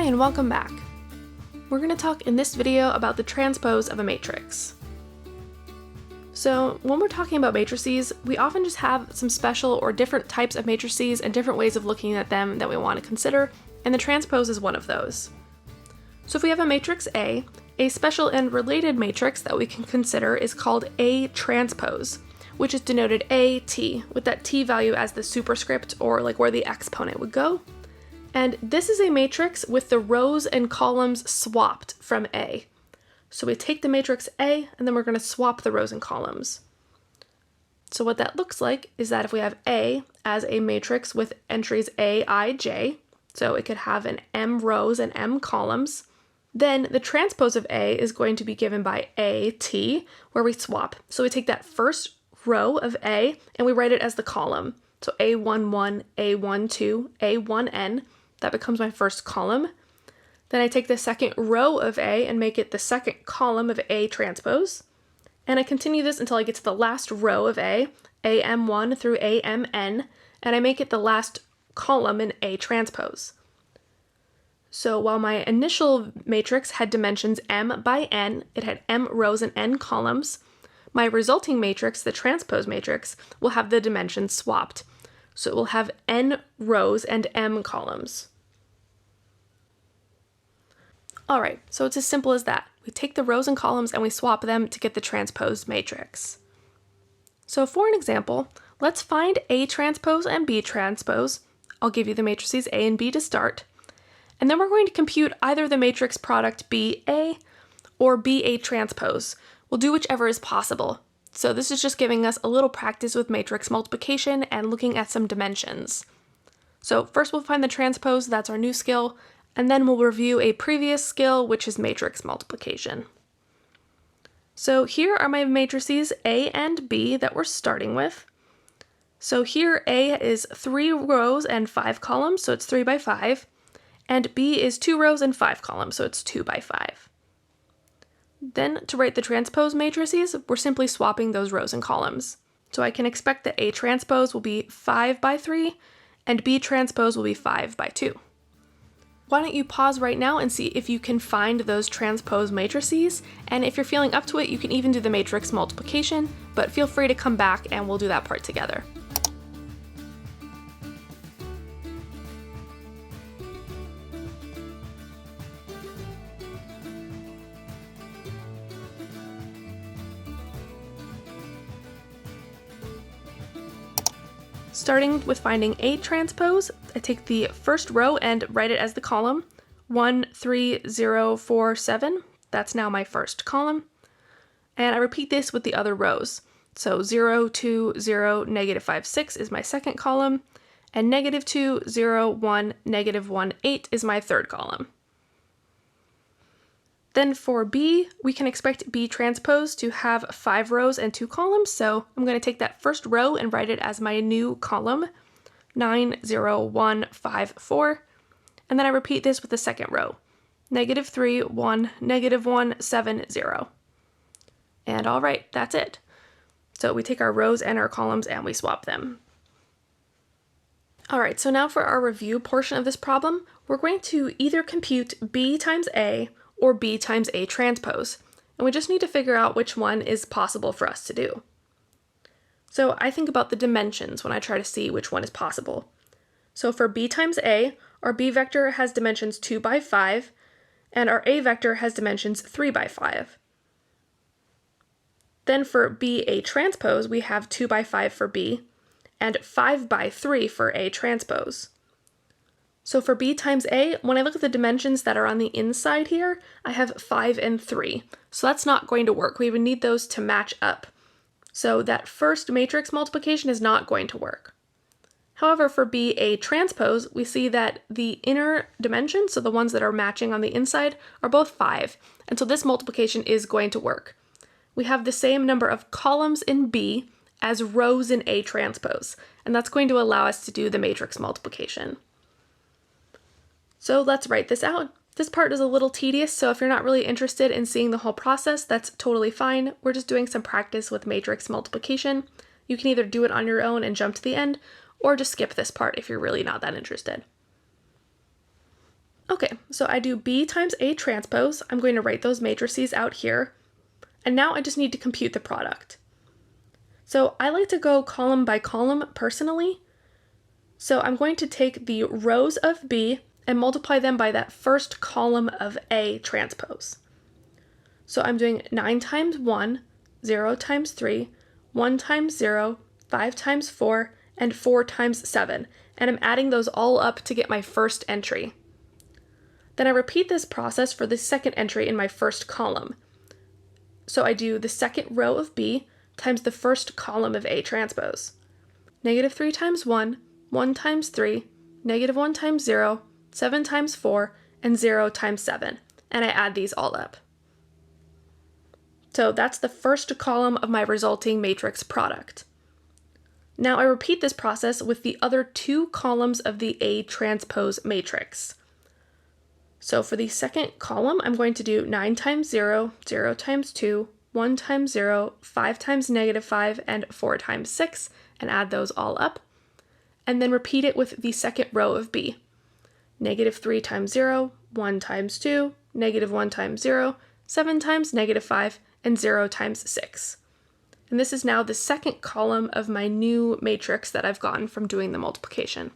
Hi and welcome back. We're going to talk in this video about the transpose of a matrix. So when we're talking about matrices, we often just have some special or different types of matrices and different ways of looking at them that we want to consider, and the transpose is one of those. So if we have a matrix A special and related matrix that we can consider is called A transpose, which is denoted AT, with that T value as the superscript or like where the exponent would go. And this is a matrix with the rows and columns swapped from A. So we take the matrix A and then we're going to swap the rows and columns. So what that looks like is that if we have A as a matrix with entries A, I, J, so it could have an M rows and M columns, then the transpose of A is going to be given by AT, where we swap. So we take that first row of A and we write it as the column. So A11, A12, A1N, that becomes my first column. Then I take the second row of A and make it the second column of A transpose. And I continue this until I get to the last row of A, AM1 through AMN, and I make it the last column in A transpose. So while my initial matrix had dimensions M by N, it had M rows and N columns, my resulting matrix, the transpose matrix, will have the dimensions swapped. So it will have N rows and M columns. All right, so it's as simple as that. We take the rows and columns and we swap them to get the transposed matrix. So for an example, let's find A transpose and B transpose. I'll give you the matrices A and B to start. And then we're going to compute either the matrix product BA or BA transpose. We'll do whichever is possible. So this is just giving us a little practice with matrix multiplication and looking at some dimensions. So first we'll find the transpose, that's our new skill, and then we'll review a previous skill, which is matrix multiplication. So here are my matrices A and B that we're starting with. So here A is 3 rows and 5 columns, so it's 3 by 5, and B is 2 rows and 5 columns, so it's 2 by 5. Then to write the transpose matrices, we're simply swapping those rows and columns. So I can expect that A transpose will be 5 by 3 and B transpose will be 5 by 2. Why don't you pause right now and see if you can find those transpose matrices, and if you're feeling up to it, you can even do the matrix multiplication, but feel free to come back and we'll do that part together. Starting with finding A transpose, I take the first row and write it as the column, 1, 3, 0, 4, 7. That's now my first column. And I repeat this with the other rows. So 0, 2, 0, negative 5, 6 is my second column, and negative 2, 0, 1, negative 1, 8 is my third column. Then for B, we can expect B transpose to have 5 rows and 2 columns, so I'm going to take that first row and write it as my new column, 9, 0, 1, 5, 4, and then I repeat this with the second row, negative 3, 1, negative 1, 7, 0. And all right, that's it. So we take our rows and our columns and we swap them. All right, so now for our review portion of this problem, we're going to either compute B times A or B times A transpose, and we just need to figure out which one is possible for us to do. So I think about the dimensions when I try to see which one is possible. So for B times A, our B vector has dimensions 2 by 5, and our A vector has dimensions 3 by 5. Then for B A transpose, we have 2 by 5 for B, and 5 by 3 for A transpose. So for B times A, when I look at the dimensions that are on the inside here, I have 5 and 3. So that's not going to work. We would need those to match up. So that first matrix multiplication is not going to work. However, for B A transpose, we see that the inner dimensions, so the ones that are matching on the inside, are both 5. And so this multiplication is going to work. We have the same number of columns in B as rows in A transpose, and that's going to allow us to do the matrix multiplication. So let's write this out. This part is a little tedious, so if you're not really interested in seeing the whole process, that's totally fine. We're just doing some practice with matrix multiplication. You can either do it on your own and jump to the end, or just skip this part if you're really not that interested. Okay, so I do B times A transpose. I'm going to write those matrices out here. And now I just need to compute the product. So I like to go column by column personally. So I'm going to take the rows of B and multiply them by that first column of A transpose. So I'm doing 9 times 1, 0 times 3, 1 times 0, 5 times 4, and 4 times 7. And I'm adding those all up to get my first entry. Then I repeat this process for the second entry in my first column. So I do the second row of B times the first column of A transpose. Negative 3 times 1, 1 times 3, negative 1 times 0, 7 times 4, and 0 times 7. And I add these all up. So that's the first column of my resulting matrix product. Now I repeat this process with the other two columns of the A transpose matrix. So for the second column, I'm going to do 9 times 0, 0 times 2, 1 times 0, 5 times negative 5, and 4 times 6, and add those all up. And then repeat it with the second row of B. Negative 3 times 0, 1 times 2, negative 1 times 0, 7 times negative 5, and 0 times 6. And this is now the second column of my new matrix that I've gotten from doing the multiplication.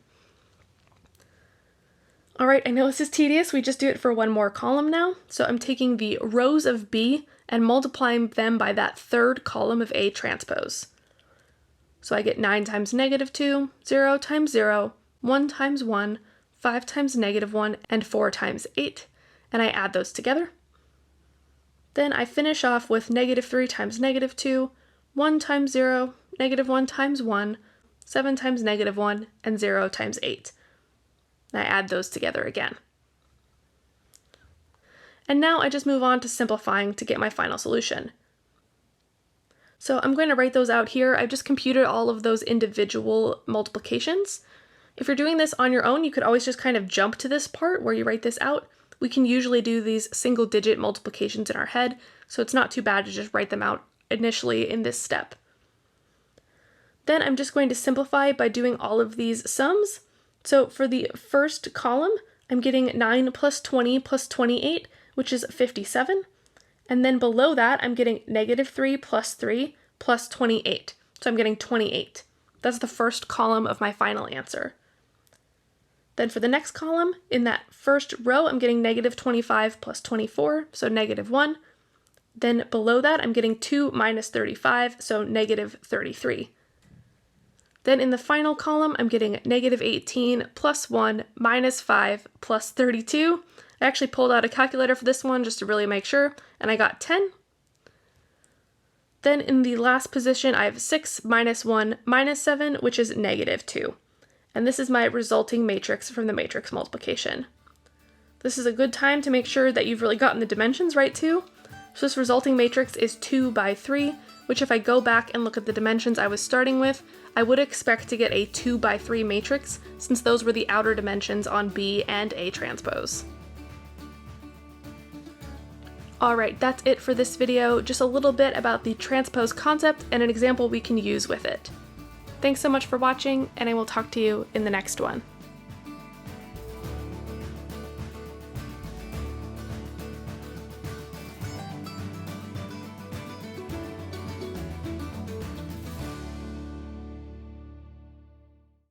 All right, I know this is tedious. We just do it for one more column now. So I'm taking the rows of B and multiplying them by that third column of A transpose. So I get 9 times negative 2, 0 times 0, 1 times 1, 5 times negative 1, and 4 times 8. And I add those together. Then I finish off with negative 3 times negative 2, 1 times 0, negative 1 times 1, 7 times negative 1, and 0 times 8. I add those together again. And now I just move on to simplifying to get my final solution. So I'm going to write those out here. I've just computed all of those individual multiplications. If you're doing this on your own, you could always just kind of jump to this part where you write this out. We can usually do these single-digit multiplications in our head, so it's not too bad to just write them out initially in this step. Then I'm just going to simplify by doing all of these sums. So for the first column, I'm getting 9 plus 20 plus 28, which is 57. And then below that, I'm getting negative 3 plus 3 plus 28. So I'm getting 28. That's the first column of my final answer. Then for the next column, in that first row, I'm getting negative 25 plus 24, so negative 1. Then below that, I'm getting 2 minus 35, so negative 33. Then in the final column, I'm getting negative 18 plus 1 minus 5 plus 32. I actually pulled out a calculator for this one just to really make sure, and I got 10. Then in the last position, I have 6 minus 1 minus 7, which is negative 2. And this is my resulting matrix from the matrix multiplication. This is a good time to make sure that you've really gotten the dimensions right too. So this resulting matrix is 2 by 3, which if I go back and look at the dimensions I was starting with, I would expect to get a 2 by 3 matrix, since those were the outer dimensions on B and A transpose. Alright, that's it for this video, just a little bit about the transpose concept and an example we can use with it. Thanks so much for watching, and I will talk to you in the next one.